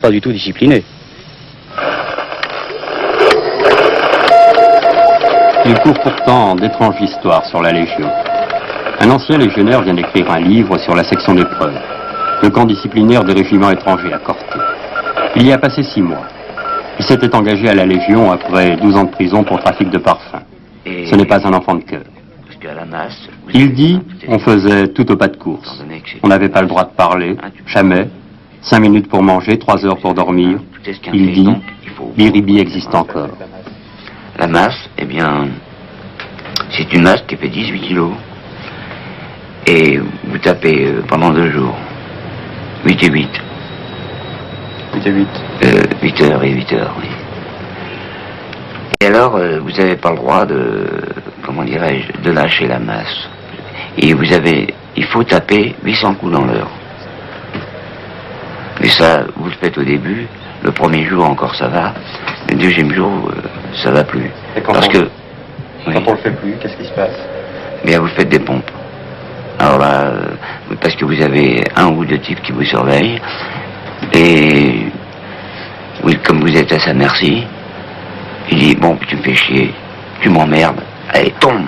Pas du tout discipliné. Il court pourtant d'étranges histoires sur la Légion. Un ancien légionnaire vient d'écrire un livre sur la section d'épreuves, le camp disciplinaire des régiments étrangers à Corté. Il y a passé 6 mois. Il s'était engagé à la Légion après 12 ans de prison pour trafic de parfum. Ce n'est pas un enfant de cœur. Il dit, on faisait tout au pas de course. On n'avait pas le droit de parler, jamais. 5 minutes pour manger, 3 heures pour dormir. Il dit, Biribi existe encore. La masse, eh bien, c'est une masse qui fait 18 kilos. Et vous tapez pendant 2 jours. 8 et 8. 8 et 8. 8 heures et 8 heures, oui. Et alors, vous n'avez pas le droit de, comment dirais-je, de lâcher la masse. Et il faut taper 800 coups dans l'heure. Mais ça, vous le faites au début. Le premier jour encore ça va. Le deuxième jour, ça va plus. Et quand on le fait plus, qu'est-ce qui se passe? Bien, vous faites des pompes. Alors là, parce que vous avez 1 ou 2 types qui vous surveillent. Et oui, comme vous êtes à sa merci, il dit, bon, tu me fais chier, tu m'emmerdes, allez, tombe.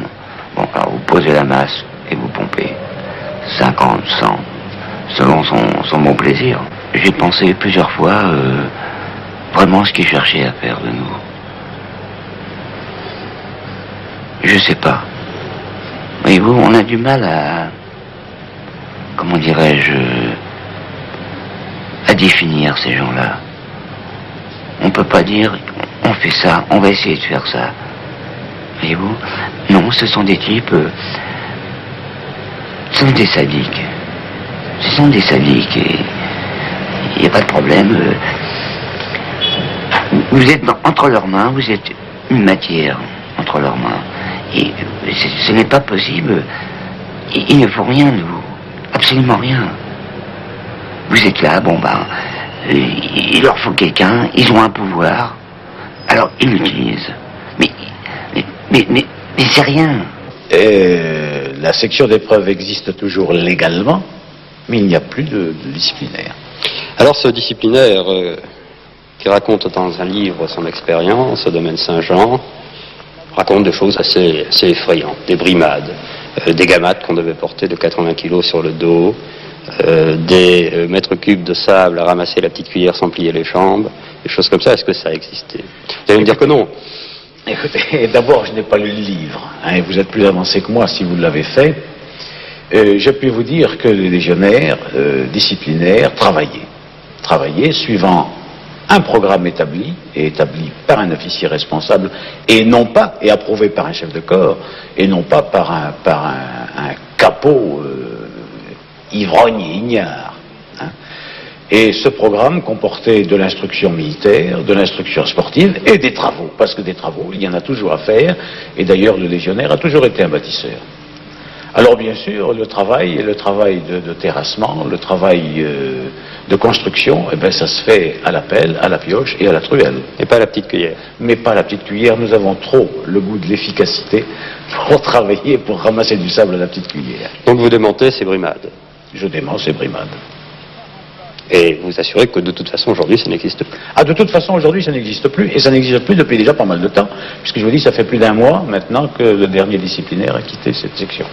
Bon, alors vous posez la masse et vous pompez. 50, 100, selon son bon plaisir. J'ai pensé plusieurs fois vraiment ce qu'il cherchait à faire de nous. Je sais pas. Voyez-vous, on a du mal à, comment dirais-je, à définir ces gens-là. On peut pas dire, on fait ça, on va essayer de faire ça. Voyez-vous? Non, ce sont des types, ce sont des sadiques. Ce sont des sadiques et il n'y a pas de problème. Vous êtes entre leurs mains, vous êtes une matière entre leurs mains. Et ce n'est pas possible. Il ne faut rien de vous. Absolument rien. Vous êtes là, bon ben, il leur faut quelqu'un, ils ont un pouvoir, alors ils l'utilisent. Mais c'est rien. La section d'épreuve existe toujours légalement, mais il n'y a plus de disciplinaire. Alors ce disciplinaire qui raconte dans un livre son expérience au domaine Saint-Jean, raconte des choses assez effrayantes, des brimades, des gamates qu'on devait porter de 80 kilos sur le dos, des mètres cubes de sable à ramasser la petite cuillère sans plier les jambes, des choses comme ça. Est-ce que ça a existé? Vous allez me dire que non. Écoutez, d'abord, je n'ai pas lu le livre, hein, et vous êtes plus avancé que moi si vous l'avez fait. Je puis vous dire que les légionnaires disciplinaires travaillaient suivant un programme établi par un officier responsable, et non pas, et approuvé par un chef de corps, et non pas par un capot ivrogne et ignare. Hein. Et ce programme comportait de l'instruction militaire, de l'instruction sportive et des travaux, parce que des travaux, il y en a toujours à faire, et d'ailleurs le légionnaire a toujours été un bâtisseur. Alors bien sûr, le travail de terrassement, le travail de construction, eh bien ça se fait à la pelle, à la pioche et à la truelle. Et pas à la petite cuillère. Mais pas à la petite cuillère, nous avons trop le goût de l'efficacité pour travailler, pour ramasser du sable à la petite cuillère. Donc vous démentez ces brimades? Je dément ces brimades. Et vous assurez que de toute façon aujourd'hui ça n'existe plus? Ah, de toute façon aujourd'hui ça n'existe plus, et ça n'existe plus depuis déjà pas mal de temps, puisque je vous dis ça fait plus d'1 mois maintenant que le dernier disciplinaire a quitté cette section.